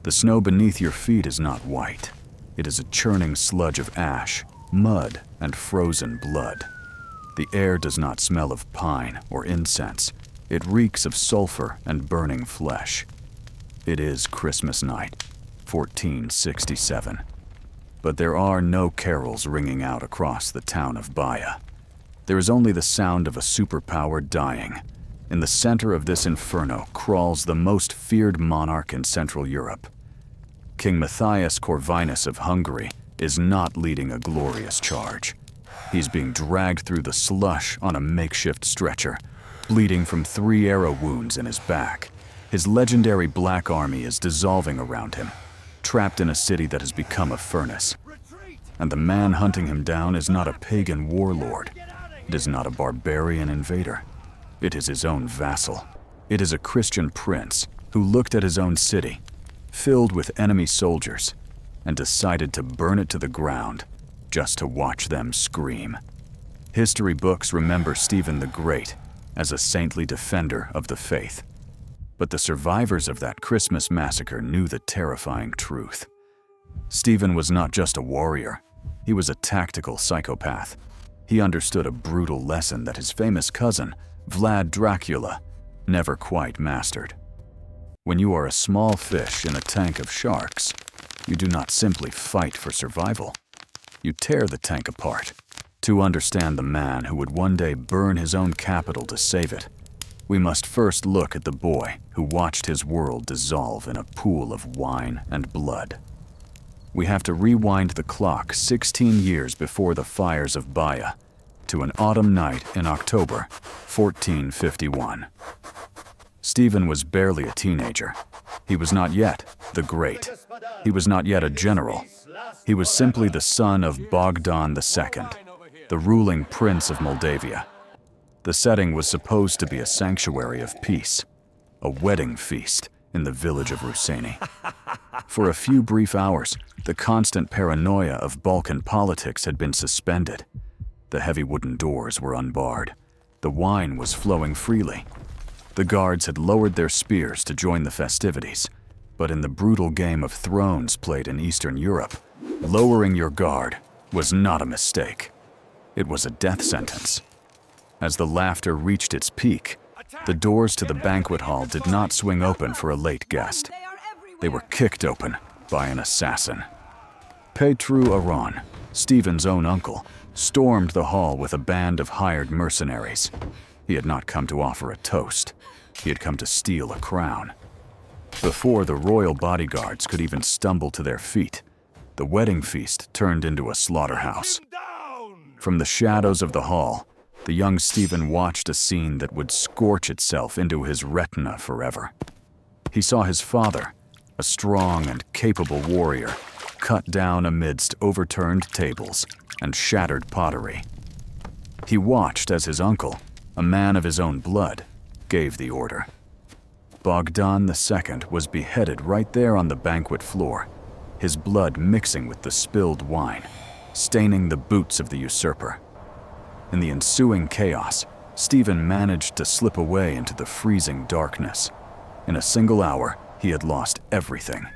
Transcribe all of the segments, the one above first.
The snow beneath your feet is not white. It is a churning sludge of ash, mud, and frozen blood. The air does not smell of pine or incense. It reeks of sulfur and burning flesh. It is Christmas night, 1467. But there are no carols ringing out across the town of Baia. There is only the sound of a superpower dying. In the center of this inferno crawls the most feared monarch in Central Europe. King Matthias Corvinus of Hungary is not leading a glorious charge. He's being dragged through the slush on a makeshift stretcher, bleeding from 3 arrow wounds in his back. His legendary Black Army is dissolving around him, trapped in a city that has become a furnace. And the man hunting him down is not a pagan warlord. It is not a barbarian invader. It is his own vassal. It is a Christian prince who looked at his own city, filled with enemy soldiers, and decided to burn it to the ground just to watch them scream. History books remember Stephen the Great as a saintly defender of the faith. But the survivors of that Christmas massacre knew the terrifying truth. Stephen was not just a warrior. He was a tactical psychopath. He understood a brutal lesson that his famous cousin, Vlad Dracula, never quite mastered. When you are a small fish in a tank of sharks, you do not simply fight for survival. You tear the tank apart. To understand the man who would one day burn his own capital to save it, we must first look at the boy who watched his world dissolve in a pool of wine and blood. We have to rewind the clock 16 years before the fires of Baia to an autumn night in October 1451. Stephen was barely a teenager. He was not yet the Great. He was not yet a general. He was simply the son of Bogdan II, the ruling prince of Moldavia. The setting was supposed to be a sanctuary of peace, a wedding feast in the village of Ruseni. For a few brief hours, the constant paranoia of Balkan politics had been suspended. The heavy wooden doors were unbarred. The wine was flowing freely. The guards had lowered their spears to join the festivities, but in the brutal game of thrones played in Eastern Europe, lowering your guard was not a mistake. It was a death sentence. As the laughter reached its peak, the doors to the banquet hall did not swing open for a late guest. They were kicked open by an assassin. Petru Aron, Stephen's own uncle, stormed the hall with a band of hired mercenaries. He had not come to offer a toast. He had come to steal a crown. Before the royal bodyguards could even stumble to their feet, the wedding feast turned into a slaughterhouse. From the shadows of the hall, the young Stephen watched a scene that would scorch itself into his retina forever. He saw his father, a strong and capable warrior, cut down amidst overturned tables and shattered pottery. He watched as his uncle, a man of his own blood, gave the order. Bogdan II was beheaded right there on the banquet floor, his blood mixing with the spilled wine, staining the boots of the usurper. In the ensuing chaos, Stephen managed to slip away into the freezing darkness. In a single hour, he had lost everything.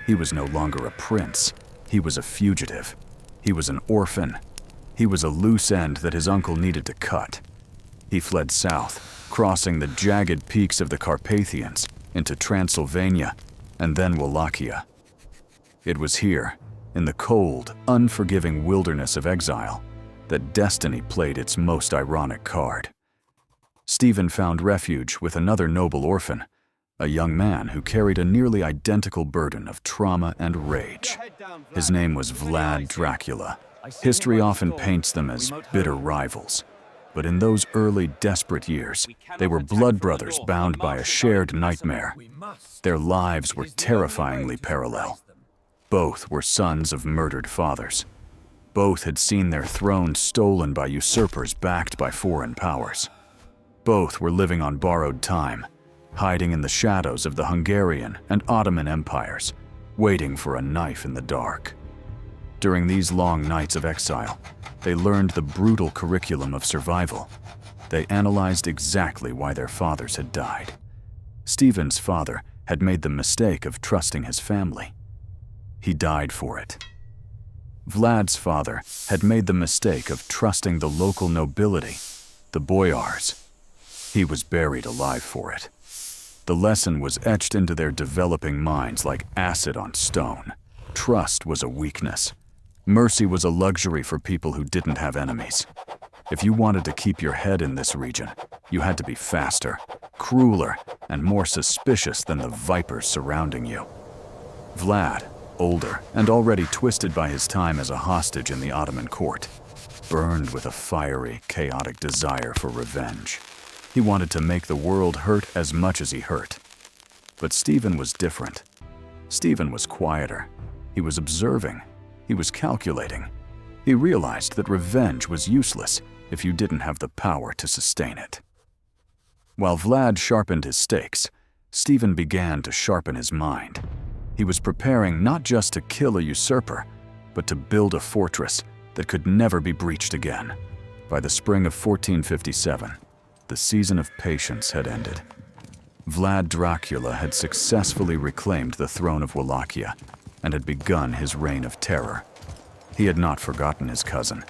He was no longer a prince. He was a fugitive. He was an orphan. He was a loose end that his uncle needed to cut. He fled south, crossing the jagged peaks of the Carpathians into Transylvania and then Wallachia. It was here, in the cold, unforgiving wilderness of exile, that destiny played its most ironic card. Stephen found refuge with another noble orphan, a young man who carried a nearly identical burden of trauma and rage. His name was Vlad Dracula. History often paints them as bitter rivals, but in those early, desperate years, they were blood brothers bound by a shared nightmare. Their lives were terrifyingly parallel. Both were sons of murdered fathers. Both had seen their thrones stolen by usurpers backed by foreign powers. Both were living on borrowed time, hiding in the shadows of the Hungarian and Ottoman empires, waiting for a knife in the dark. During these long nights of exile, they learned the brutal curriculum of survival. They analyzed exactly why their fathers had died. Stephen's father had made the mistake of trusting his family. He died for it. Vlad's father had made the mistake of trusting the local nobility, the boyars. He was buried alive for it. The lesson was etched into their developing minds like acid on stone. Trust was a weakness. Mercy was a luxury for people who didn't have enemies. If you wanted to keep your head in this region, you had to be faster, crueler, and more suspicious than the vipers surrounding you. Vlad, older and already twisted by his time as a hostage in the Ottoman court, burned with a fiery, chaotic desire for revenge. He wanted to make the world hurt as much as he hurt. But Stephen was different. Stephen was quieter. He was observing. He was calculating. He realized that revenge was useless if you didn't have the power to sustain it. While Vlad sharpened his stakes, Stephen began to sharpen his mind. He was preparing not just to kill a usurper, but to build a fortress that could never be breached again. By the spring of 1457, the season of patience had ended. Vlad Dracula had successfully reclaimed the throne of Wallachia and had begun his reign of terror. He had not forgotten his cousin.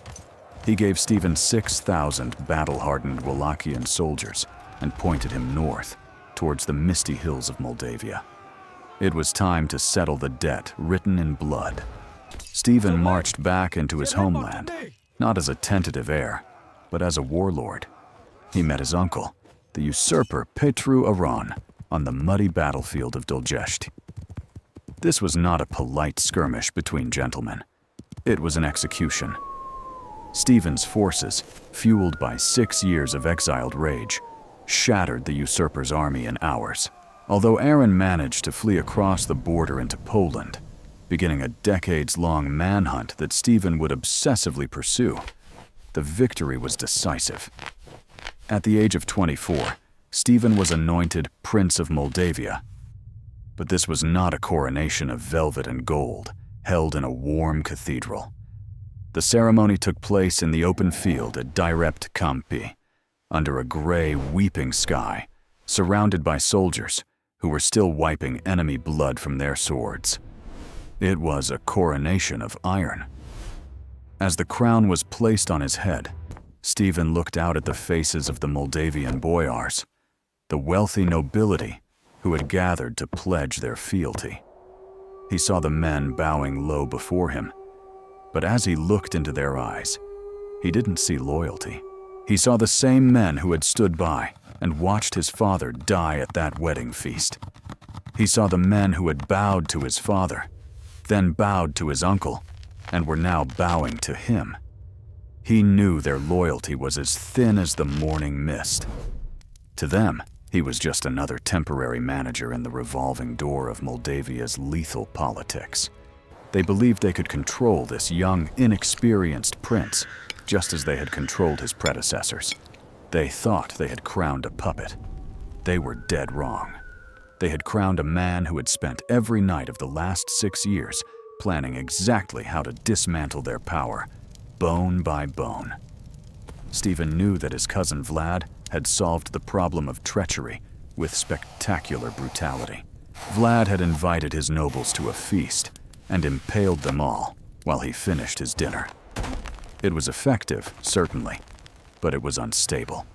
He gave Stephen 6,000 battle-hardened Wallachian soldiers and pointed him north, towards the misty hills of Moldavia. It was time to settle the debt written in blood. Stephen marched back into his homeland, not as a tentative heir, but as a warlord. He met his uncle, the usurper Petru Aron, on the muddy battlefield of Doljești. This was not a polite skirmish between gentlemen. It was an execution. Stephen's forces, fueled by 6 years of exiled rage, shattered the usurper's army in hours. Although Aron managed to flee across the border into Poland, beginning a decades-long manhunt that Stephen would obsessively pursue, the victory was decisive. At the age of 24, Stephen was anointed Prince of Moldavia. But this was not a coronation of velvet and gold, held in a warm cathedral. The ceremony took place in the open field at Direct Campi, under a gray, weeping sky, surrounded by soldiers who were still wiping enemy blood from their swords. It was a coronation of iron. As the crown was placed on his head, Stephen looked out at the faces of the Moldavian boyars, the wealthy nobility who had gathered to pledge their fealty. He saw the men bowing low before him, but as he looked into their eyes, he didn't see loyalty. He saw the same men who had stood by and watched his father die at that wedding feast. He saw the men who had bowed to his father, then bowed to his uncle, and were now bowing to him. He knew their loyalty was as thin as the morning mist. To them, he was just another temporary manager in the revolving door of Moldavia's lethal politics. They believed they could control this young, inexperienced prince, just as they had controlled his predecessors. They thought they had crowned a puppet. They were dead wrong. They had crowned a man who had spent every night of the last 6 years planning exactly how to dismantle their power, bone by bone. Stephen knew that his cousin Vlad had solved the problem of treachery with spectacular brutality. Vlad had invited his nobles to a feast and impaled them all while he finished his dinner. It was effective, certainly, but it was unstable.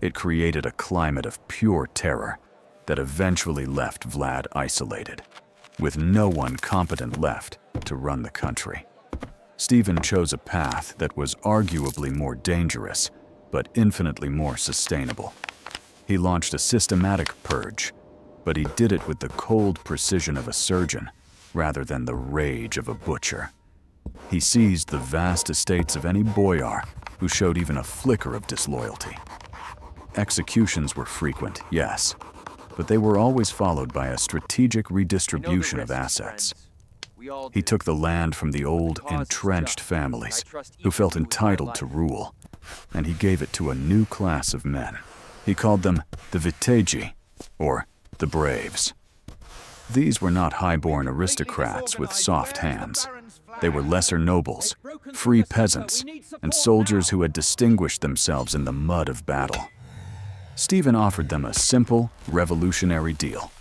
It created a climate of pure terror that eventually left Vlad isolated, with no one competent left to run the country. Stephen chose a path that was arguably more dangerous, but infinitely more sustainable. He launched a systematic purge, but he did it with the cold precision of a surgeon rather than the rage of a butcher. He seized the vast estates of any boyar who showed even a flicker of disloyalty. Executions were frequent, yes, but they were always followed by a strategic redistribution of assets. He took the land from the old, entrenched families who felt entitled to rule, and he gave it to a new class of men. He called them the Viteji, or the Braves. These were not high-born aristocrats with soft hands. They were lesser nobles, free peasants, and soldiers who had distinguished themselves in the mud of battle. Stephen offered them a simple, revolutionary deal.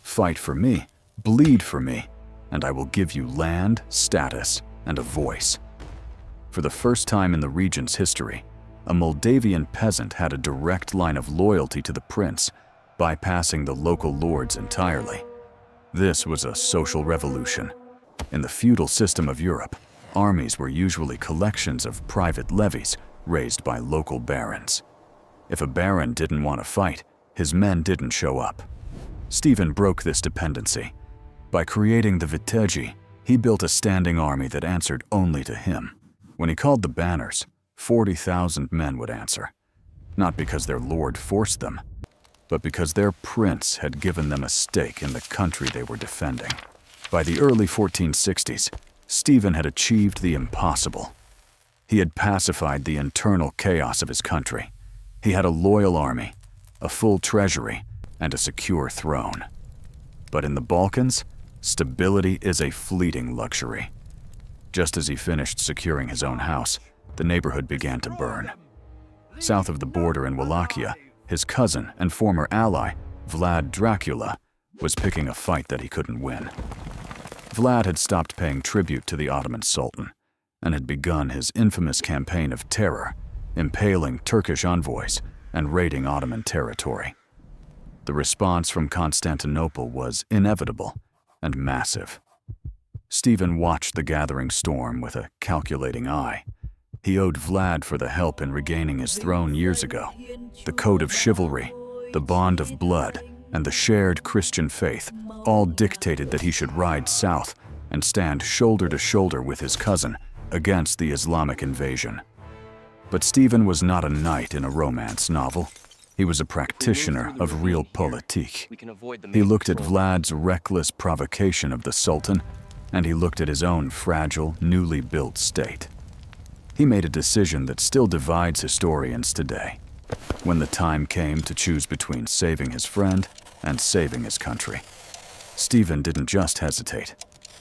Fight for me, bleed for me, and I will give you land, status, and a voice. For the first time in the region's history, a Moldavian peasant had a direct line of loyalty to the prince, bypassing the local lords entirely. This was a social revolution. In the feudal system of Europe, armies were usually collections of private levies raised by local barons. If a baron didn't want to fight, his men didn't show up. Stefan broke this dependency. By creating the vitegi, he built a standing army that answered only to him. When he called the banners, 40,000 men would answer, not because their lord forced them, but because their prince had given them a stake in the country they were defending. By the early 1460s, Stefan had achieved the impossible. He had pacified the internal chaos of his country. He had a loyal army, a full treasury, and a secure throne. But in the Balkans, stability is a fleeting luxury. Just as he finished securing his own house, the neighborhood began to burn. South of the border in Wallachia, his cousin and former ally, Vlad Dracula, was picking a fight that he couldn't win. Vlad had stopped paying tribute to the Ottoman Sultan and had begun his infamous campaign of terror, impaling Turkish envoys and raiding Ottoman territory. The response from Constantinople was inevitable and massive. Stefan watched the gathering storm with a calculating eye. He owed Vlad for the help in regaining his throne years ago. The code of chivalry, the bond of blood, and the shared Christian faith all dictated that he should ride south and stand shoulder to shoulder with his cousin against the Islamic invasion. But Stefan was not a knight in a romance novel. He was a practitioner of realpolitik. He looked at Vlad's reckless provocation of the Sultan, and he looked at his own fragile, newly built state. He made a decision that still divides historians today, when the time came to choose between saving his friend and saving his country. Stefan didn't just hesitate.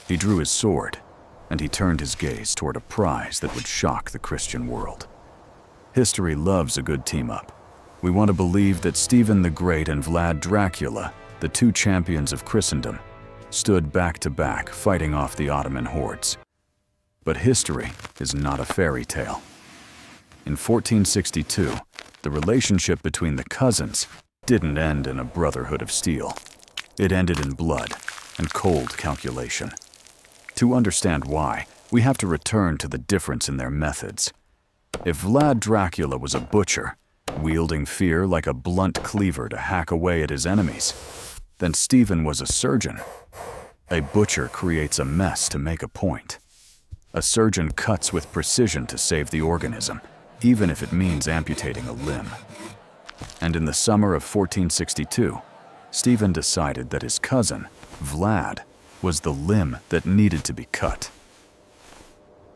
He drew his sword, and he turned his gaze toward a prize that would shock the Christian world. History loves a good team-up. We want to believe that Stefan the Great and Vlad Dracula, the two champions of Christendom, stood back to back fighting off the Ottoman hordes. But history is not a fairy tale. In 1462, the relationship between the cousins didn't end in a brotherhood of steel. It ended in blood and cold calculation. To understand why, we have to return to the difference in their methods. If Vlad Dracula was a butcher, wielding fear like a blunt cleaver to hack away at his enemies, then Stefan was a surgeon. A butcher creates a mess to make a point. A surgeon cuts with precision to save the organism, even if it means amputating a limb. And in the summer of 1462, Stefan decided that his cousin, Vlad, was the limb that needed to be cut.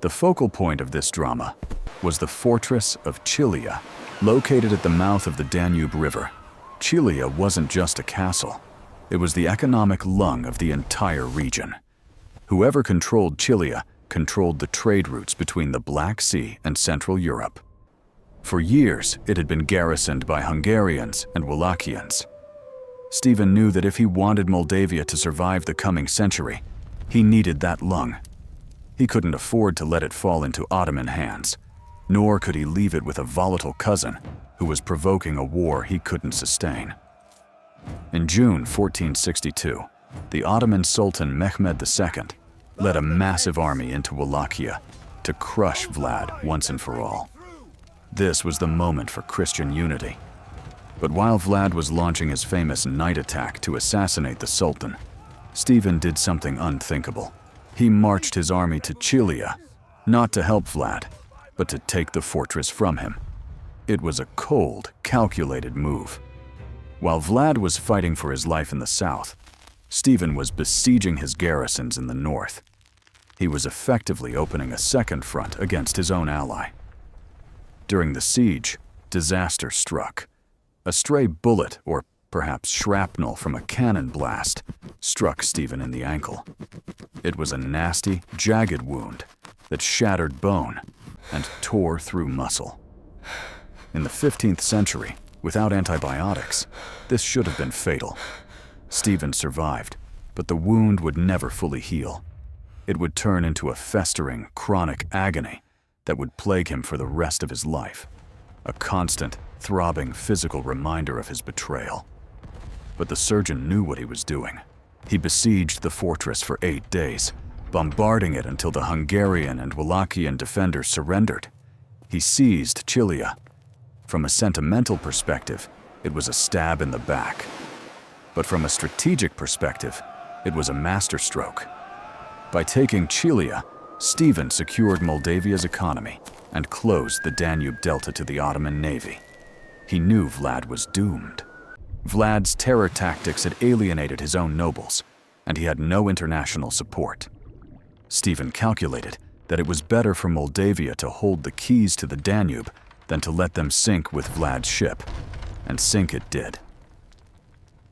The focal point of this drama was the fortress of Chilia, located at the mouth of the Danube River. Chilia wasn't just a castle. It was the economic lung of the entire region. Whoever controlled Chilia controlled the trade routes between the Black Sea and Central Europe. For years, it had been garrisoned by Hungarians and Wallachians. Stefan knew that if he wanted Moldavia to survive the coming century, he needed that lung. He couldn't afford to let it fall into Ottoman hands, nor could he leave it with a volatile cousin who was provoking a war he couldn't sustain. In June 1462, the Ottoman Sultan Mehmed II led a massive army into Wallachia to crush Vlad once and for all. This was the moment for Christian unity. But while Vlad was launching his famous night attack to assassinate the Sultan, Stefan did something unthinkable. He marched his army to Chilia, not to help Vlad, but to take the fortress from him. It was a cold, calculated move. While Vlad was fighting for his life in the south, Stefan was besieging his garrisons in the north. He was effectively opening a second front against his own ally. During the siege, disaster struck. A stray bullet, or perhaps shrapnel from a cannon blast, struck Stefan in the ankle. It was a nasty, jagged wound that shattered bone and tore through muscle. In the 15th century, without antibiotics, this should have been fatal. Stephen survived, but the wound would never fully heal. It would turn into a festering, chronic agony that would plague him for the rest of his life, a constant, throbbing physical reminder of his betrayal. But the surgeon knew what he was doing. He besieged the fortress for 8 days, bombarding it until the Hungarian and Wallachian defenders surrendered. He seized Chilia. From a sentimental perspective, it was a stab in the back. But from a strategic perspective, it was a masterstroke. By taking Chilia, Stephen secured Moldavia's economy and closed the Danube Delta to the Ottoman navy. He knew Vlad was doomed. Vlad's terror tactics had alienated his own nobles, and he had no international support. Stephen calculated that it was better for Moldavia to hold the keys to the Danube than to let them sink with Vlad's ship, and sink it did.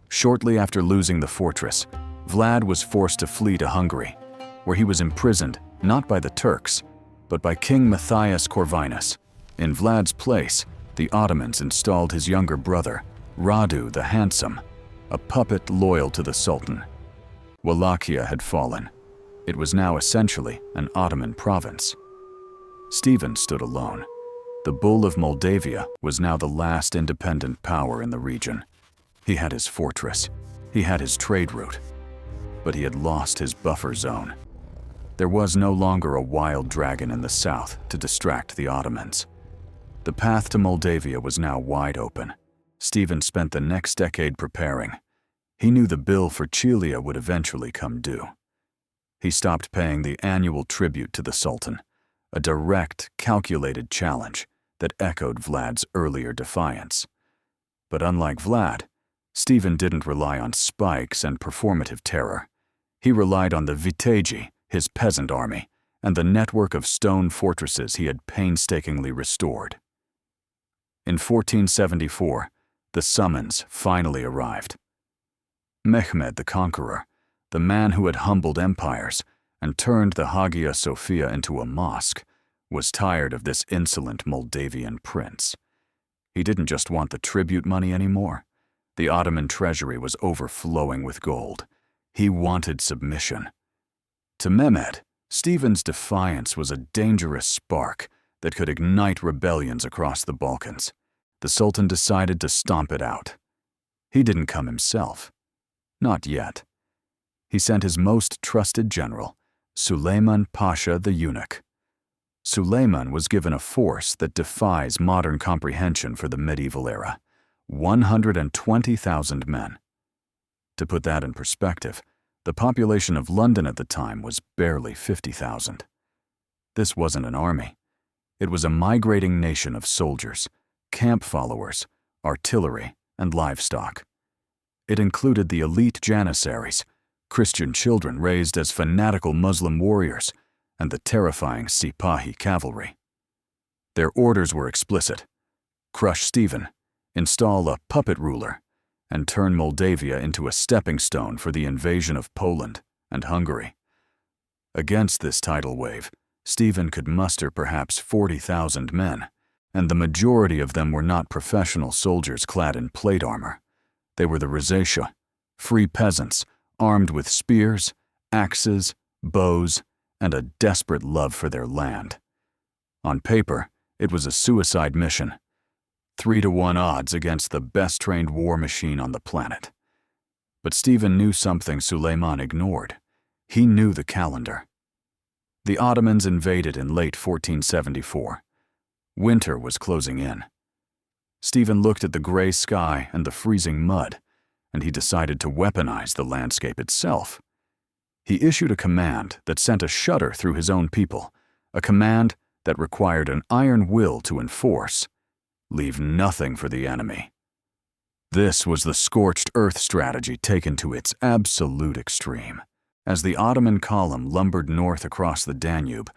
Shortly after losing the fortress, Vlad was forced to flee to Hungary, where he was imprisoned not by the Turks, but by King Matthias Corvinus. In Vlad's place, the Ottomans installed his younger brother, Radu the Handsome, a puppet loyal to the Sultan. Wallachia had fallen. It was now essentially an Ottoman province. Stephen stood alone. The Bull of Moldavia was now the last independent power in the region. He had his fortress. He had his trade route. But he had lost his buffer zone. There was no longer a wild dragon in the south to distract the Ottomans. The path to Moldavia was now wide open. Stephen spent the next decade preparing. He knew the bill for Chilia would eventually come due. He stopped paying the annual tribute to the Sultan, a direct, calculated challenge that echoed Vlad's earlier defiance. But unlike Vlad, Stephen didn't rely on spikes and performative terror. He relied on the viteji, his peasant army, and the network of stone fortresses he had painstakingly restored. In 1474, the summons finally arrived. Mehmed the Conqueror, the man who had humbled empires and turned the Hagia Sophia into a mosque, was tired of this insolent Moldavian prince. He didn't just want the tribute money anymore. The Ottoman treasury was overflowing with gold. He wanted submission. To Mehmed, Stephen's defiance was a dangerous spark that could ignite rebellions across the Balkans. The Sultan decided to stomp it out. He didn't come himself. Not yet. He sent his most trusted general, Suleiman Pasha the eunuch. Suleiman was given a force that defies modern comprehension for the medieval era, 120,000 men. To put that in perspective, the population of London at the time was barely 50,000. This wasn't an army. It was a migrating nation of soldiers, camp followers, artillery, and livestock. It included the elite janissaries, Christian children raised as fanatical Muslim warriors, and the terrifying Sipahi cavalry. Their orders were explicit: crush Stephen, install a puppet ruler, and turn Moldavia into a stepping stone for the invasion of Poland and Hungary. Against this tidal wave, Stephen could muster perhaps 40,000 men, and the majority of them were not professional soldiers clad in plate armor. They were the Rosacea, free peasants armed with spears, axes, bows, and a desperate love for their land. On paper, it was a suicide mission, 3-to-1 odds against the best-trained war machine on the planet. But Stephen knew something Suleiman ignored. He knew the calendar. The Ottomans invaded in late 1474. Winter was closing in. Stephen looked at the gray sky and the freezing mud, and he decided to weaponize the landscape itself. He issued a command that sent a shudder through his own people, a command that required an iron will to enforce: leave nothing for the enemy. This was the scorched earth strategy taken to its absolute extreme. As the Ottoman column lumbered north across the Danube,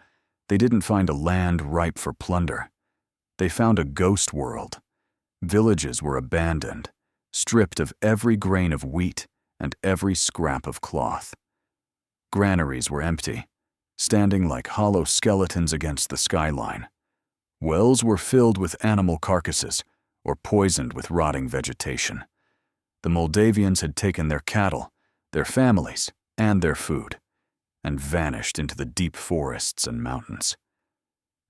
they didn't find a land ripe for plunder. They found a ghost world. Villages were abandoned, stripped of every grain of wheat and every scrap of cloth. Granaries were empty, standing like hollow skeletons against the skyline. Wells were filled with animal carcasses or poisoned with rotting vegetation. The Moldavians had taken their cattle, their families, and their food, and vanished into the deep forests and mountains.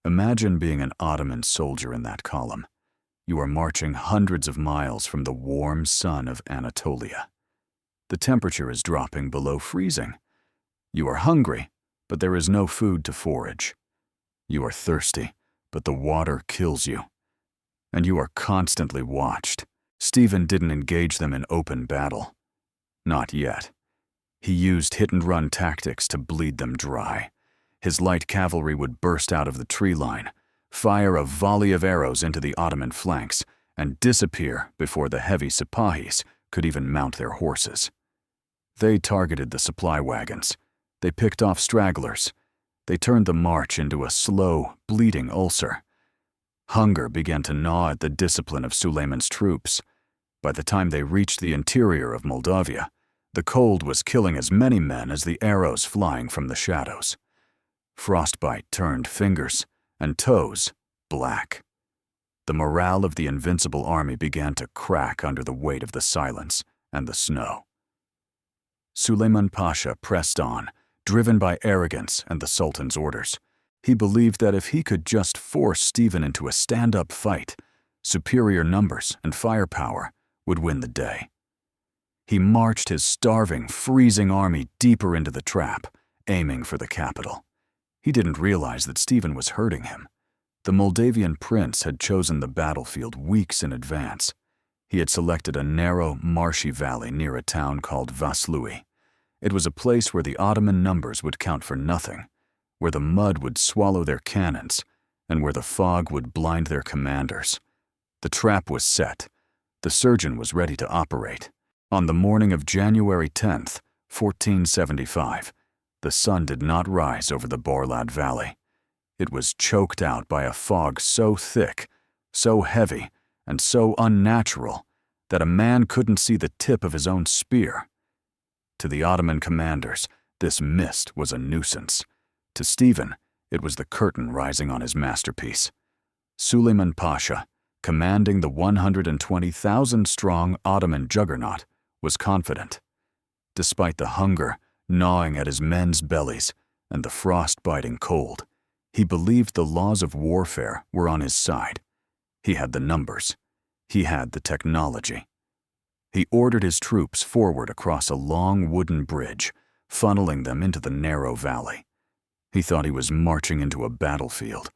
Imagine being an Ottoman soldier in that column. You are marching hundreds of miles from the warm sun of Anatolia. The temperature is dropping below freezing. You are hungry, but there is no food to forage. You are thirsty, but the water kills you. And you are constantly watched. Stephen didn't engage them in open battle. Not yet. He used hit-and-run tactics to bleed them dry. His light cavalry would burst out of the tree line, fire a volley of arrows into the Ottoman flanks, and disappear before the heavy Sipahis could even mount their horses. They targeted the supply wagons. They picked off stragglers. They turned the march into a slow, bleeding ulcer. Hunger began to gnaw at the discipline of Suleiman's troops. By the time they reached the interior of Moldavia, the cold was killing as many men as the arrows flying from the shadows. Frostbite turned fingers and toes black. The morale of the invincible army began to crack under the weight of the silence and the snow. Suleiman Pasha pressed on, driven by arrogance and the Sultan's orders. He believed that if he could just force Stephen into a stand-up fight, superior numbers and firepower would win the day. He marched his starving, freezing army deeper into the trap, aiming for the capital. He didn't realize that Stephen was hurting him. The Moldavian prince had chosen the battlefield weeks in advance. He had selected a narrow, marshy valley near a town called Vaslui. It was a place where the Ottoman numbers would count for nothing, where the mud would swallow their cannons, and where the fog would blind their commanders. The trap was set. The surgeon was ready to operate. On the morning of January 10th, 1475, the sun did not rise over the Borlad Valley. It was choked out by a fog so thick, so heavy, and so unnatural that a man couldn't see the tip of his own spear. To the Ottoman commanders, this mist was a nuisance. To Stephen, it was the curtain rising on his masterpiece. Suleiman Pasha, commanding the 120,000-strong Ottoman juggernaut, was confident. Despite the hunger gnawing at his men's bellies and the frost-biting cold, he believed the laws of warfare were on his side. He had the numbers. He had the technology. He ordered his troops forward across a long wooden bridge, funneling them into the narrow valley. He thought he was marching into a battlefield.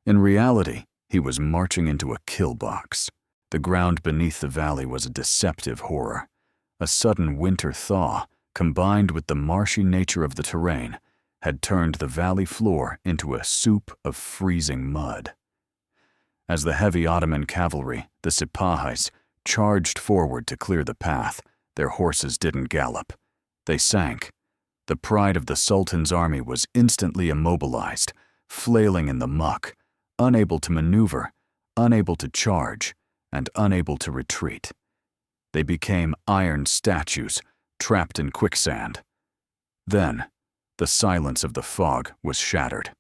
In reality, he was marching into a kill box. The ground beneath the valley was a deceptive horror. A sudden winter thaw, combined with the marshy nature of the terrain, had turned the valley floor into a soup of freezing mud. As the heavy Ottoman cavalry, the Sipahis, charged forward to clear the path, their horses didn't gallop. They sank. The pride of the Sultan's army was instantly immobilized, flailing in the muck, unable to maneuver, unable to charge, and unable to retreat. They became iron statues, trapped in quicksand. Then, the silence of the fog was shattered.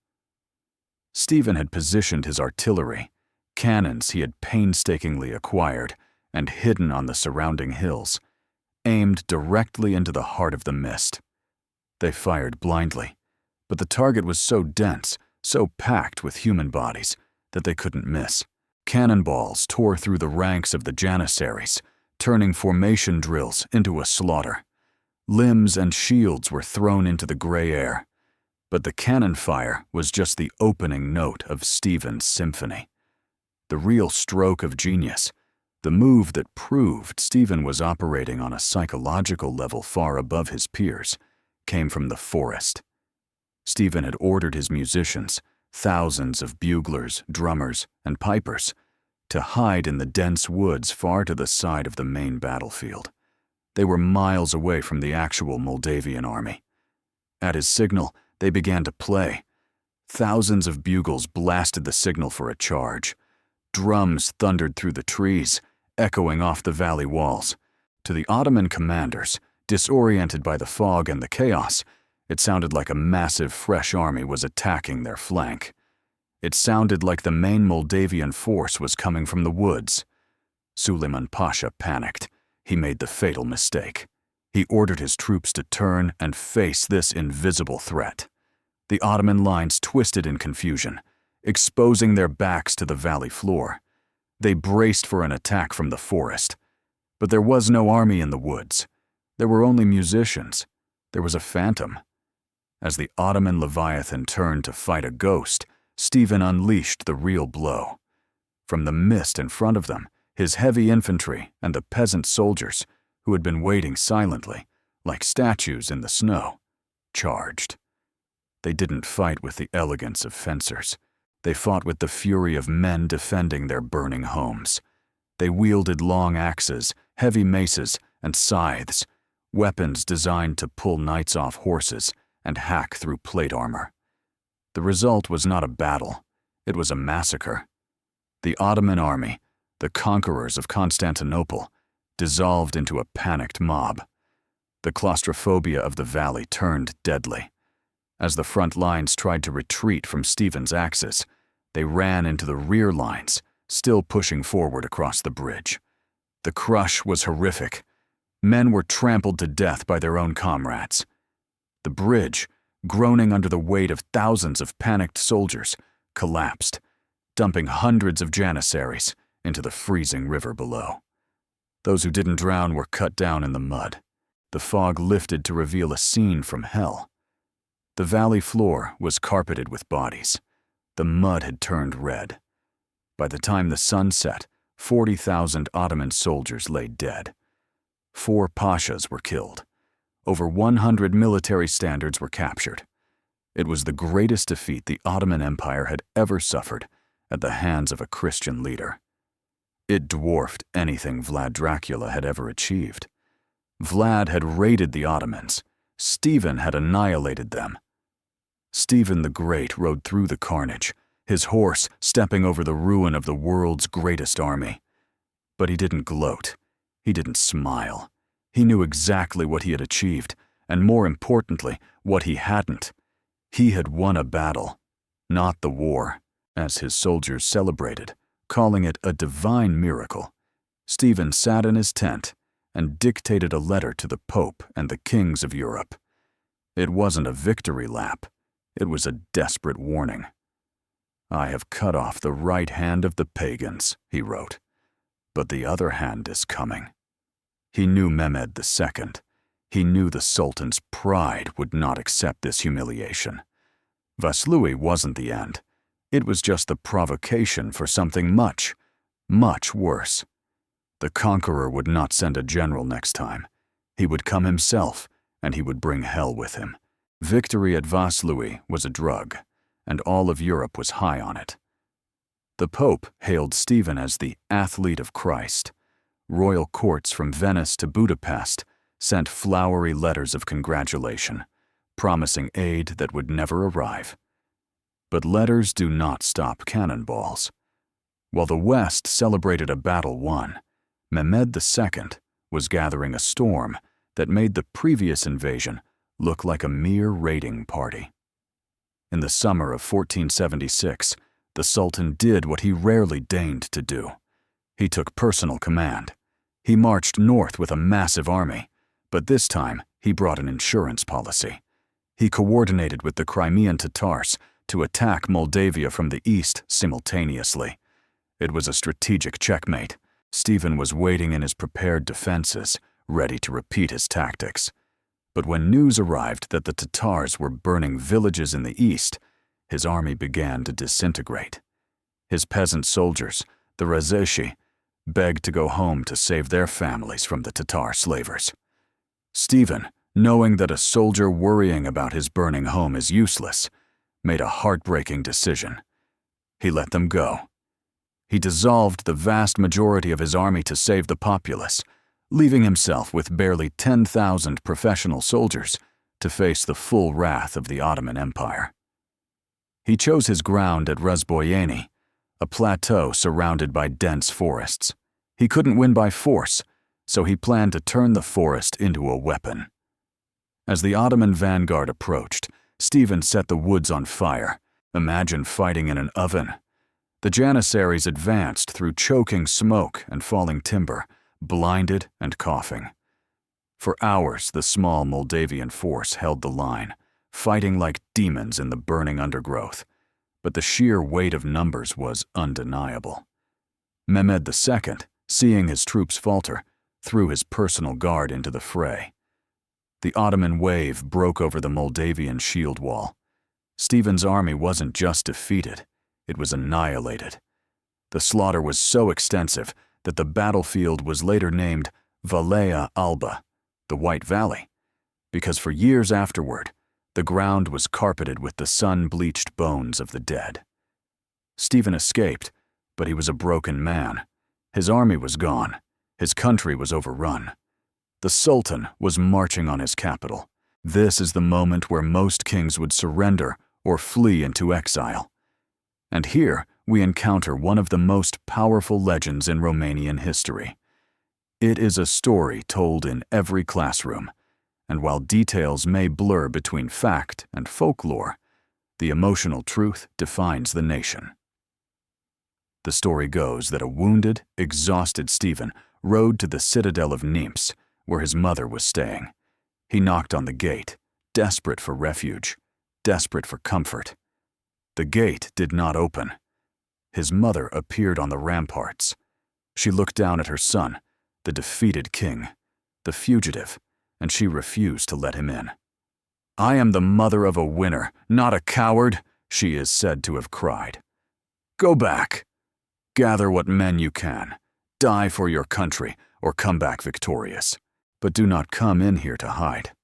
Stephen had positioned his artillery, cannons he had painstakingly acquired and hidden on the surrounding hills, aimed directly into the heart of the mist. They fired blindly, but the target was so dense, so packed with human bodies, that they couldn't miss. Cannonballs tore through the ranks of the Janissaries, turning formation drills into a slaughter. Limbs and shields were thrown into the gray air, but the cannon fire was just the opening note of Stephen's symphony. The real stroke of genius, the move that proved Stephen was operating on a psychological level far above his peers, came from the forest. Stephen had ordered his musicians, thousands of buglers, drummers, and pipers, to hide in the dense woods far to the side of the main battlefield. They were miles away from the actual Moldavian army. At his signal, they began to play. Thousands of bugles blasted the signal for a charge. Drums thundered through the trees, echoing off the valley walls. To the Ottoman commanders, disoriented by the fog and the chaos, it sounded like a massive fresh army was attacking their flank. It sounded like the main Moldavian force was coming from the woods. Suleiman Pasha panicked. he made the fatal mistake. He ordered his troops to turn and face this invisible threat. The Ottoman lines twisted in confusion, exposing their backs to the valley floor. They braced for an attack from the forest. But there was no army in the woods. There were only musicians. There was a phantom. As the Ottoman Leviathan turned to fight a ghost, Stephen unleashed the real blow. From the mist in front of them, his heavy infantry and the peasant soldiers, who had been waiting silently, like statues in the snow, charged. They didn't fight with the elegance of fencers. They fought with the fury of men defending their burning homes. They wielded long axes, heavy maces, and scythes, weapons designed to pull knights off horses and hack through plate armor. The result was not a battle. It was a massacre. The Ottoman army, the conquerors of Constantinople, dissolved into a panicked mob. The claustrophobia of the valley turned deadly. As the front lines tried to retreat from Stephen's axes, they ran into the rear lines, still pushing forward across the bridge. The crush was horrific. Men were trampled to death by their own comrades. The bridge, groaning under the weight of thousands of panicked soldiers, collapsed, dumping hundreds of janissaries into the freezing river below. Those who didn't drown were cut down in the mud. The fog lifted to reveal a scene from hell. The valley floor was carpeted with bodies. The mud had turned red. By the time the sun set, 40,000 Ottoman soldiers lay dead. 4 pashas were killed. Over 100 military standards were captured. It was the greatest defeat the Ottoman Empire had ever suffered at the hands of a Christian leader. It dwarfed anything Vlad Dracula had ever achieved. Vlad had raided the Ottomans. Stephen had annihilated them. Stephen the Great rode through the carnage, his horse stepping over the ruin of the world's greatest army. But he didn't gloat. He didn't smile. He knew exactly what he had achieved, and more importantly, what he hadn't. He had won a battle, not the war, as his soldiers celebrated, calling it a divine miracle. Stephen sat in his tent and dictated a letter to the Pope and the kings of Europe. It wasn't a victory lap. It was a desperate warning. "I have cut off the right hand of the pagans," he wrote, "but the other hand is coming." He knew Mehmed II. He knew the Sultan's pride would not accept this humiliation. Vaslui wasn't the end. It was just the provocation for something much, much worse. The conqueror would not send a general next time. He would come himself, and he would bring hell with him. Victory at Vaslui was a drug, and all of Europe was high on it. The Pope hailed Stephen as the athlete of Christ. Royal courts from Venice to Budapest sent flowery letters of congratulation, promising aid that would never arrive. But letters do not stop cannonballs. While the West celebrated a battle won, Mehmed II was gathering a storm that made the previous invasion look like a mere raiding party. In the summer of 1476, the Sultan did what he rarely deigned to do. He took personal command. He marched north with a massive army, but this time he brought an insurance policy. He coordinated with the Crimean Tatars to attack Moldavia from the east simultaneously. It was a strategic checkmate. Stephen was waiting in his prepared defenses, ready to repeat his tactics. But when news arrived that the Tatars were burning villages in the east, his army began to disintegrate. His peasant soldiers, the Razeshi, begged to go home to save their families from the Tatar slavers. Stephen, knowing that a soldier worrying about his burning home is useless, made a heartbreaking decision. He let them go. He dissolved the vast majority of his army to save the populace, leaving himself with barely 10,000 professional soldiers to face the full wrath of the Ottoman Empire. He chose his ground at Razboyeni, a plateau surrounded by dense forests. He couldn't win by force, so he planned to turn the forest into a weapon. As the Ottoman vanguard approached, Stephen set the woods on fire. Imagine fighting in an oven. The janissaries advanced through choking smoke and falling timber, blinded and coughing. For hours, the small Moldavian force held the line, fighting like demons in the burning undergrowth, but the sheer weight of numbers was undeniable. Mehmed II, seeing his troops falter, threw his personal guard into the fray. The Ottoman wave broke over the Moldavian shield wall. Stephen's army wasn't just defeated, it was annihilated. The slaughter was so extensive that the battlefield was later named Valea Alba, the White Valley, because for years afterward, the ground was carpeted with the sun-bleached bones of the dead. Stephen escaped, but he was a broken man. His army was gone. His country was overrun. The Sultan was marching on his capital. This is the moment where most kings would surrender or flee into exile. And here we encounter one of the most powerful legends in Romanian history. It is a story told in every classroom, and while details may blur between fact and folklore, the emotional truth defines the nation. The story goes that a wounded, exhausted Stephen rode to the citadel of Nimes, where his mother was staying. He knocked on the gate, desperate for refuge, desperate for comfort. The gate did not open. His mother appeared on the ramparts. She looked down at her son, the defeated king, the fugitive, and she refused to let him in. "I am the mother of a winner, not a coward," she is said to have cried. "Go back. Gather what men you can. Die for your country or come back victorious. But do not come in here to hide."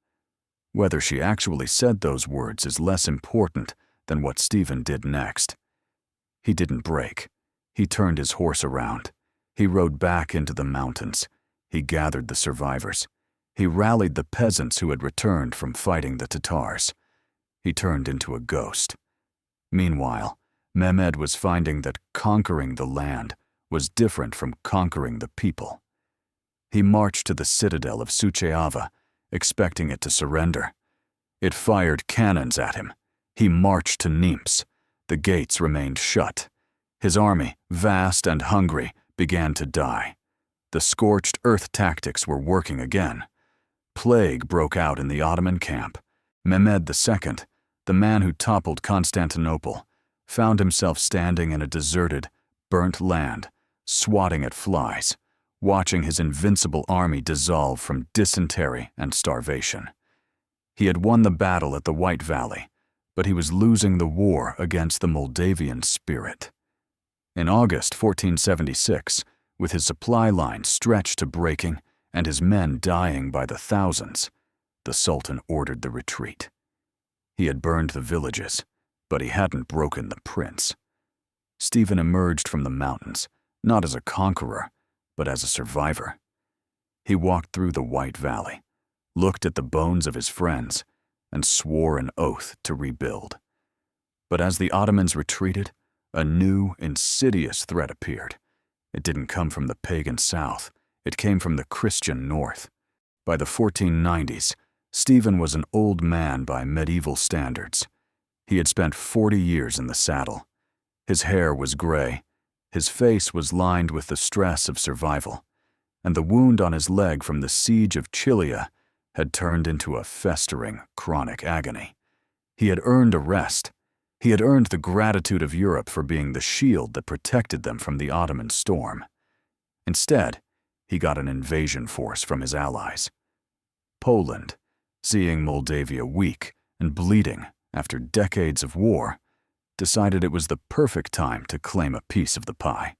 Whether she actually said those words is less important than what Stephen did next. He didn't break. He turned his horse around. He rode back into the mountains. He gathered the survivors. He rallied the peasants who had returned from fighting the Tatars. He turned into a ghost. Meanwhile, Mehmed was finding that conquering the land was different from conquering the people. He marched to the citadel of Suceava, expecting it to surrender. It fired cannons at him. He marched to Nimes. The gates remained shut. His army, vast and hungry, began to die. The scorched earth tactics were working again. Plague broke out in the Ottoman camp. Mehmed II, the man who toppled Constantinople, found himself standing in a deserted, burnt land, swatting at flies, watching his invincible army dissolve from dysentery and starvation. He had won the battle at the White Valley, but he was losing the war against the Moldavian spirit. In August 1476, with his supply lines stretched to breaking and his men dying by the thousands, the Sultan ordered the retreat. He had burned the villages, but he hadn't broken the prince. Stephen emerged from the mountains, not as a conqueror, but as a survivor. He walked through the White Valley, looked at the bones of his friends, and swore an oath to rebuild. But as the Ottomans retreated, a new, insidious threat appeared. It didn't come from the pagan south, it came from the Christian north. By the 1490s, Stephen was an old man by medieval standards. He had spent 40 years in the saddle. His hair was gray, his face was lined with the stress of survival, and the wound on his leg from the siege of Chilia had turned into a festering, chronic agony. He had earned a rest. He had earned the gratitude of Europe for being the shield that protected them from the Ottoman storm. Instead, he got an invasion force from his allies. Poland, seeing Moldavia weak and bleeding after decades of war, decided it was the perfect time to claim a piece of the pie.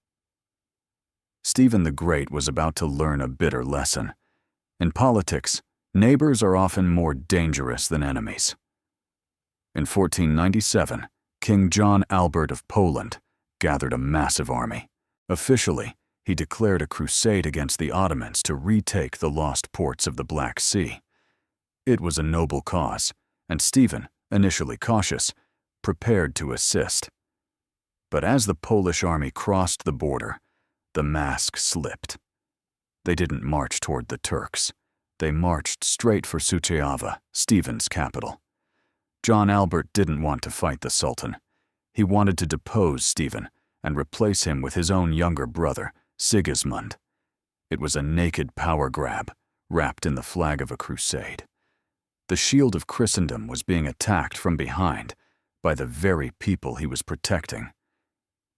Stephen the Great was about to learn a bitter lesson. In politics, neighbors are often more dangerous than enemies. In 1497, King John Albert of Poland gathered a massive army. Officially, he declared a crusade against the Ottomans to retake the lost ports of the Black Sea. It was a noble cause, and Stephen, initially cautious, prepared to assist. But as the Polish army crossed the border, the mask slipped. They didn't march toward the Turks. They marched straight for Suceava, Stephen's capital. John Albert didn't want to fight the Sultan. He wanted to depose Stephen and replace him with his own younger brother, Sigismund. It was a naked power grab, wrapped in the flag of a crusade. The shield of Christendom was being attacked from behind by the very people he was protecting.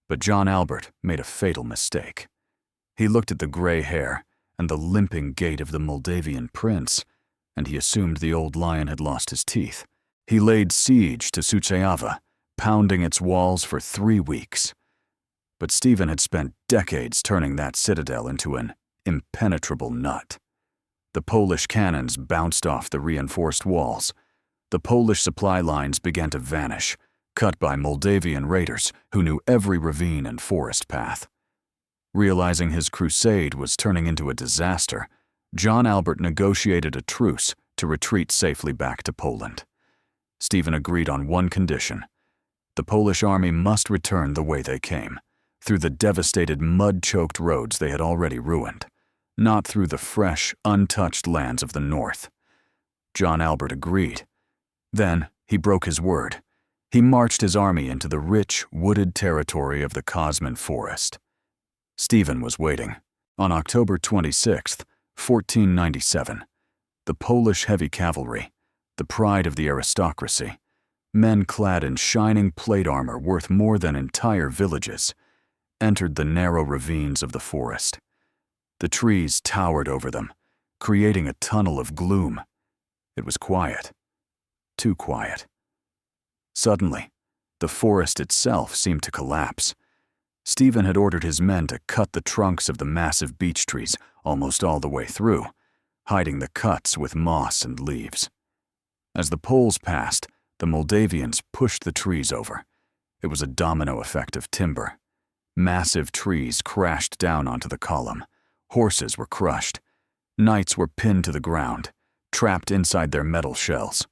But John Albert made a fatal mistake. He looked at the gray hair and the limping gait of the Moldavian prince, and he assumed the old lion had lost his teeth. He laid siege to Suceava, pounding its walls for 3 weeks. But Stephen had spent decades turning that citadel into an impenetrable nut. The Polish cannons bounced off the reinforced walls. The Polish supply lines began to vanish, cut by Moldavian raiders who knew every ravine and forest path. Realizing his crusade was turning into a disaster, John Albert negotiated a truce to retreat safely back to Poland. Stephen agreed on one condition: the Polish army must return the way they came, through the devastated mud-choked roads they had already ruined, not through the fresh, untouched lands of the north. John Albert agreed. Then he broke his word. He marched his army into the rich, wooded territory of the Kosman Forest. Stephen was waiting. On October 26, 1497, the Polish heavy cavalry, the pride of the aristocracy, men clad in shining plate armor worth more than entire villages, entered the narrow ravines of the forest. The trees towered over them, creating a tunnel of gloom. It was quiet. Too quiet. Suddenly, the forest itself seemed to collapse. Stephen had ordered his men to cut the trunks of the massive beech trees almost all the way through, hiding the cuts with moss and leaves. As the Poles passed, the Moldavians pushed the trees over. It was a domino effect of timber. Massive trees crashed down onto the column. Horses were crushed. Knights were pinned to the ground, trapped inside their metal shells.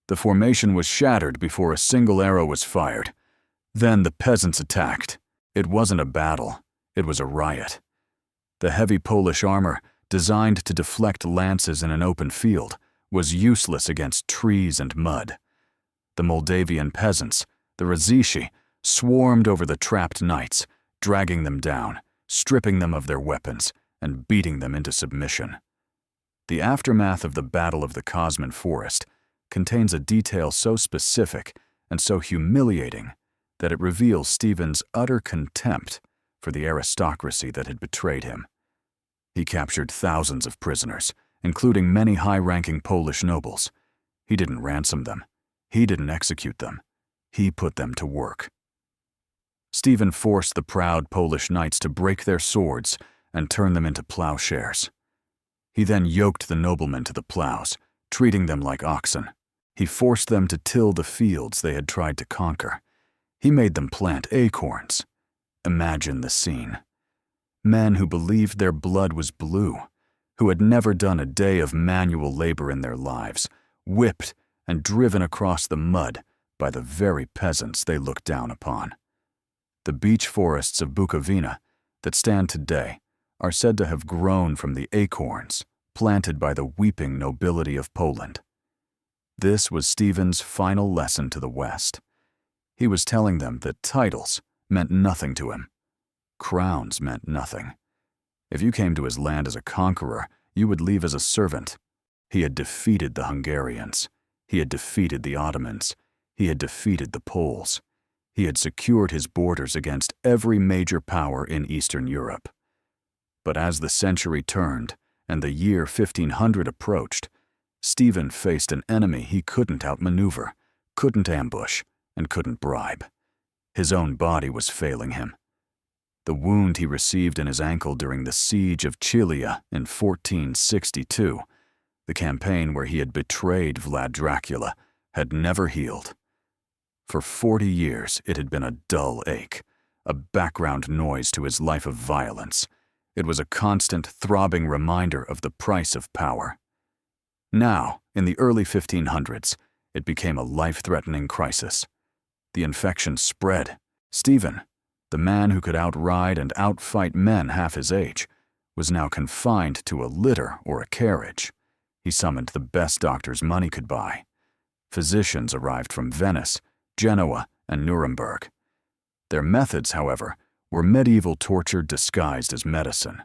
The formation was shattered before a single arrow was fired. Then the peasants attacked. It wasn't a battle, it was a riot. The heavy Polish armor, designed to deflect lances in an open field, was useless against trees and mud. The Moldavian peasants, the Razishi, swarmed over the trapped knights, dragging them down, stripping them of their weapons, and beating them into submission. The aftermath of the Battle of the Kosman Forest contains a detail so specific and so humiliating that it reveals Stephen's utter contempt for the aristocracy that had betrayed him. He captured thousands of prisoners, including many high-ranking Polish nobles. He didn't ransom them. He didn't execute them. He put them to work. Stephen forced the proud Polish knights to break their swords and turn them into plowshares. He then yoked the noblemen to the plows, treating them like oxen. He forced them to till the fields they had tried to conquer. He made them plant acorns. Imagine the scene. Men who believed their blood was blue, who had never done a day of manual labor in their lives, whipped and driven across the mud by the very peasants they looked down upon. The beech forests of Bukovina that stand today are said to have grown from the acorns planted by the weeping nobility of Poland. This was Stephen's final lesson to the West. He was telling them that titles meant nothing to him. Crowns meant nothing. If you came to his land as a conqueror, you would leave as a servant. He had defeated the Hungarians. He had defeated the Ottomans. He had defeated the Poles. He had secured his borders against every major power in Eastern Europe. But as the century turned and the year 1500 approached, Stephen faced an enemy he couldn't outmaneuver, couldn't ambush, and couldn't bribe. His own body was failing him. The wound he received in his ankle during the siege of Chilia in 1462, the campaign where he had betrayed Vlad Dracula, had never healed. For 40 years it had been a dull ache, a background noise to his life of violence. It was a constant, throbbing reminder of the price of power. Now, in the early 1500s, it became a life-threatening crisis. The infection spread. Stephen, the man who could outride and outfight men half his age, was now confined to a litter or a carriage. He summoned the best doctors money could buy. Physicians arrived from Venice, Genoa, and Nuremberg. Their methods, however, were medieval torture disguised as medicine.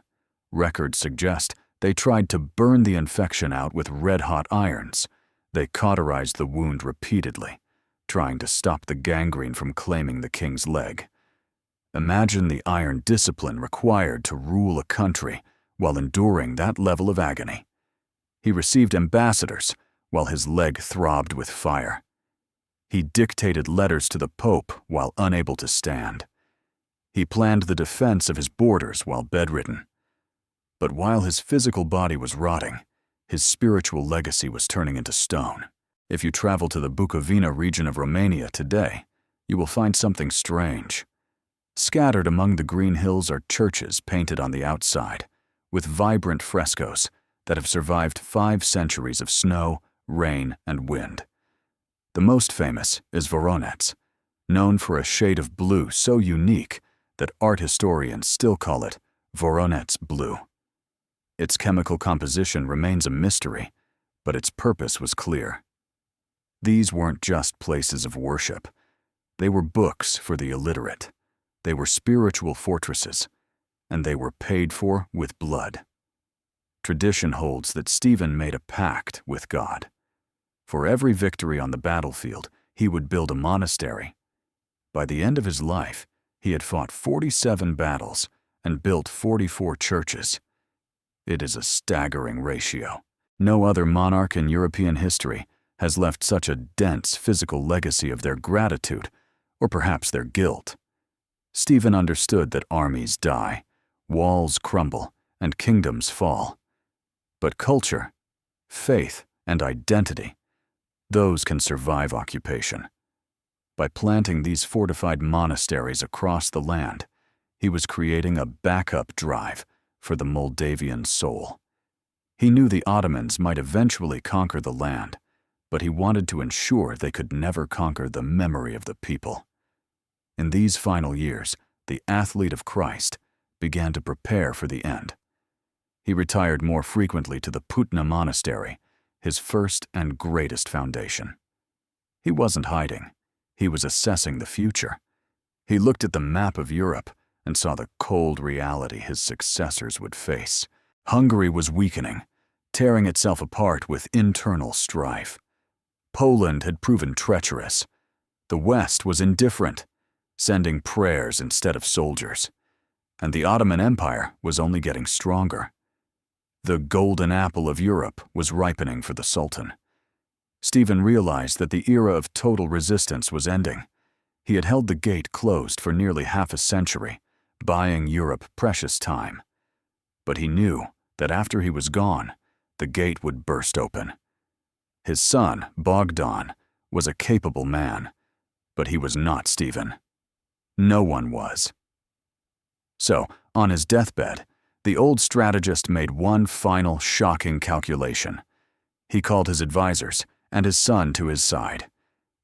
Records suggest they tried to burn the infection out with red-hot irons. They cauterized the wound repeatedly, trying to stop the gangrene from claiming the king's leg. Imagine the iron discipline required to rule a country while enduring that level of agony. He received ambassadors while his leg throbbed with fire. He dictated letters to the Pope while unable to stand. He planned the defense of his borders while bedridden. But while his physical body was rotting, his spiritual legacy was turning into stone. If you travel to the Bukovina region of Romania today, you will find something strange. Scattered among the green hills are churches painted on the outside, with vibrant frescoes that have survived 5 centuries of snow, rain, and wind. The most famous is Voronezh, known for a shade of blue so unique that art historians still call it Voronezh blue. Its chemical composition remains a mystery, but its purpose was clear. These weren't just places of worship. They were books for the illiterate. They were spiritual fortresses, and they were paid for with blood. Tradition holds that Stephen made a pact with God. For every victory on the battlefield, he would build a monastery. By the end of his life, he had fought 47 battles and built 44 churches. It is a staggering ratio. No other monarch in European history has left such a dense physical legacy of their gratitude, or perhaps their guilt. Stephen understood that armies die, walls crumble, and kingdoms fall. But culture, faith, and identity, those can survive occupation. By planting these fortified monasteries across the land, he was creating a backup drive for the Moldavian soul. He knew the Ottomans might eventually conquer the land, but he wanted to ensure they could never conquer the memory of the people. In these final years, the athlete of Christ began to prepare for the end. He retired more frequently to the Putna monastery, his first and greatest foundation. He wasn't hiding. He was assessing the future. He looked at the map of Europe and saw the cold reality his successors would face. Hungary was weakening, tearing itself apart with internal strife. Poland had proven treacherous. The West was indifferent, sending prayers instead of soldiers. And the Ottoman Empire was only getting stronger. The golden apple of Europe was ripening for the Sultan. Stephen realized that the era of total resistance was ending. He had held the gate closed for nearly half a century, buying Europe precious time. But he knew that after he was gone, the gate would burst open. His son, Bogdan, was a capable man, but he was not Stephen. No one was. So, on his deathbed, the old strategist made one final shocking calculation. He called his advisors and his son to his side.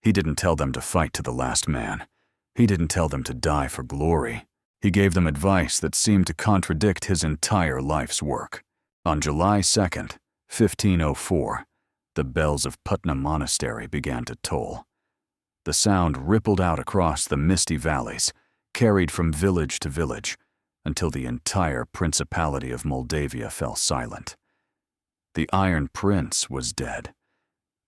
He didn't tell them to fight to the last man. He didn't tell them to die for glory. He gave them advice that seemed to contradict his entire life's work. On July 2nd, 1504, the bells of Putna Monastery began to toll. The sound rippled out across the misty valleys, carried from village to village, until the entire Principality of Moldavia fell silent. The Iron Prince was dead.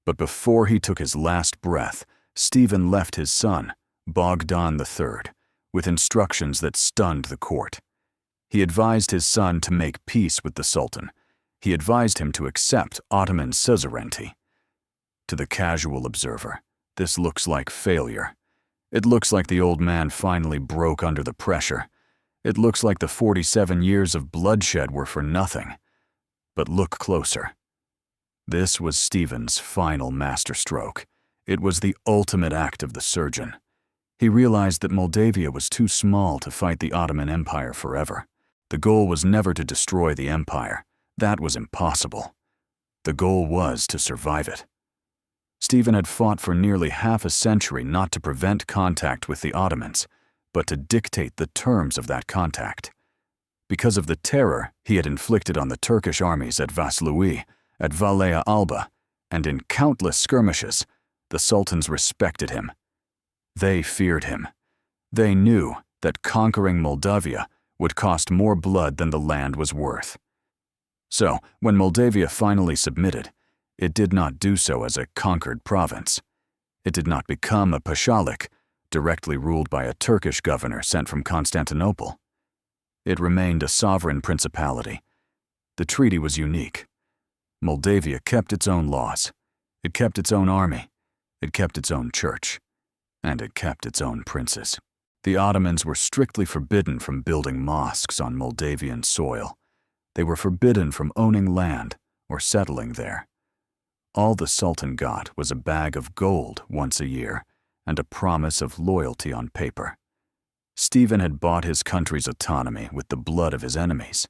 But before he took his last breath, Stephen left his son, Bogdan III, with instructions that stunned the court. He advised his son to make peace with the Sultan. He advised him to accept Ottoman suzerainty. To the casual observer, this looks like failure. It looks like the old man finally broke under the pressure. It looks like the 47 years of bloodshed were for nothing. But look closer. This was Stephen's final masterstroke. It was the ultimate act of the surgeon. He realized that Moldavia was too small to fight the Ottoman Empire forever. The goal was never to destroy the empire. That was impossible. The goal was to survive it. Stephen had fought for nearly half a century not to prevent contact with the Ottomans, but to dictate the terms of that contact. Because of the terror he had inflicted on the Turkish armies at Vaslui, at Valea Alba, and in countless skirmishes, the sultans respected him. They feared him. They knew that conquering Moldavia would cost more blood than the land was worth. So, when Moldavia finally submitted, it did not do so as a conquered province. It did not become a pashalik, directly ruled by a Turkish governor sent from Constantinople. It remained a sovereign principality. The treaty was unique. Moldavia kept its own laws. It kept its own army. It kept its own church. And it kept its own princes. The Ottomans were strictly forbidden from building mosques on Moldavian soil. They were forbidden from owning land or settling there. All the Sultan got was a bag of gold once a year and a promise of loyalty on paper. Stephen had bought his country's autonomy with the blood of his enemies.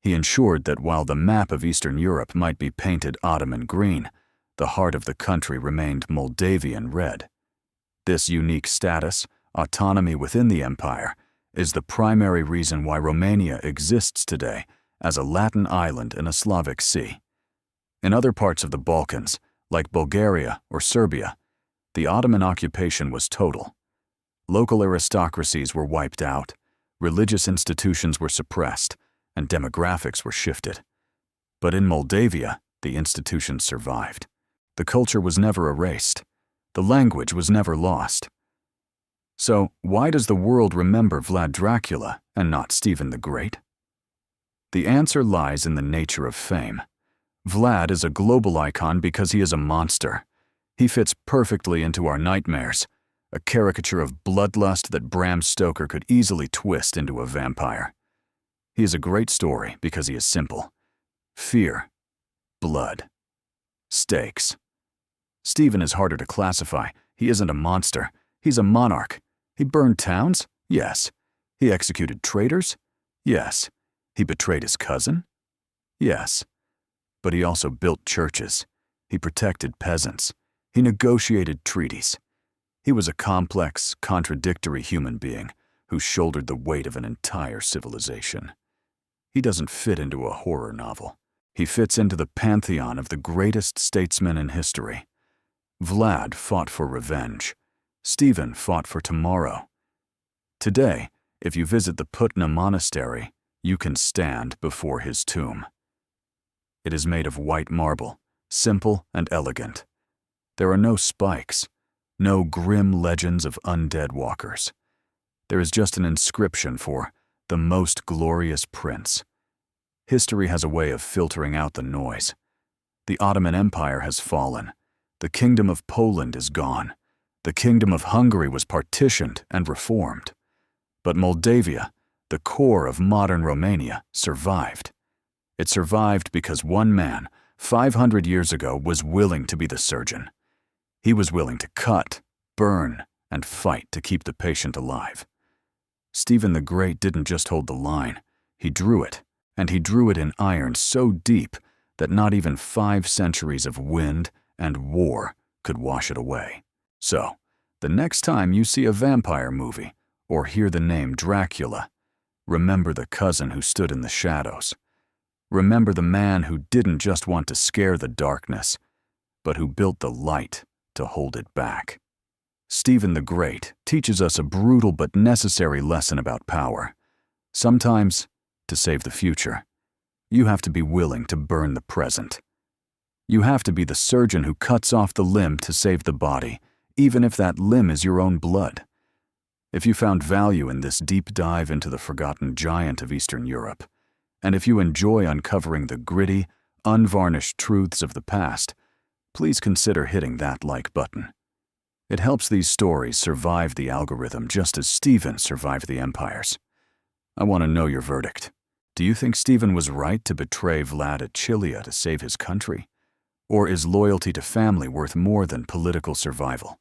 He ensured that while the map of Eastern Europe might be painted Ottoman green, the heart of the country remained Moldavian red. This unique status, autonomy within the empire, is the primary reason why Romania exists today as a Latin island in a Slavic sea. In other parts of the Balkans, like Bulgaria or Serbia, the Ottoman occupation was total. Local aristocracies were wiped out, religious institutions were suppressed, and demographics were shifted. But in Moldavia, the institutions survived. The culture was never erased. The language was never lost. So, why does the world remember Vlad Dracula and not Stephen the Great? The answer lies in the nature of fame. Vlad is a global icon because he is a monster. He fits perfectly into our nightmares, a caricature of bloodlust that Bram Stoker could easily twist into a vampire. He is a great story because he is simple. Fear, blood, stakes. Stephen is harder to classify. He isn't a monster. He's a monarch. He burned towns? Yes. He executed traitors? Yes. He betrayed his cousin? Yes. But he also built churches. He protected peasants. He negotiated treaties. He was a complex, contradictory human being who shouldered the weight of an entire civilization. He doesn't fit into a horror novel. He fits into the pantheon of the greatest statesmen in history. Vlad fought for revenge. Stephen fought for tomorrow. Today, if you visit the Putna Monastery, you can stand before his tomb. It is made of white marble, simple and elegant. There are no spikes, no grim legends of undead walkers. There is just an inscription for the most glorious prince. History has a way of filtering out the noise. The Ottoman Empire has fallen. The Kingdom of Poland is gone. The Kingdom of Hungary was partitioned and reformed. But Moldavia, the core of modern Romania, survived. It survived because one man, 500 years ago, was willing to be the surgeon. He was willing to cut, burn, and fight to keep the patient alive. Stephen the Great didn't just hold the line. He drew it, and he drew it in iron so deep that not even 5 centuries of wind and war could wash it away. So, the next time you see a vampire movie or hear the name Dracula, remember the cousin who stood in the shadows. Remember the man who didn't just want to scare the darkness, but who built the light to hold it back. Stephen the Great teaches us a brutal but necessary lesson about power. Sometimes, to save the future, you have to be willing to burn the present. You have to be the surgeon who cuts off the limb to save the body, even if that limb is your own blood. If you found value in this deep dive into the forgotten giant of Eastern Europe, and if you enjoy uncovering the gritty, unvarnished truths of the past, please consider hitting that like button. It helps these stories survive the algorithm just as Stephen survived the empires. I want to know your verdict. Do you think Stephen was right to betray Vlad at Chilia to save his country? Or is loyalty to family worth more than political survival?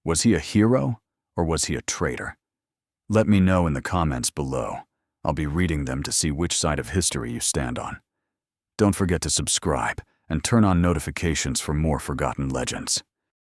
Was he a hero, or was he a traitor? Let me know in the comments below. I'll be reading them to see which side of history you stand on. Don't forget to subscribe and turn on notifications for more forgotten legends.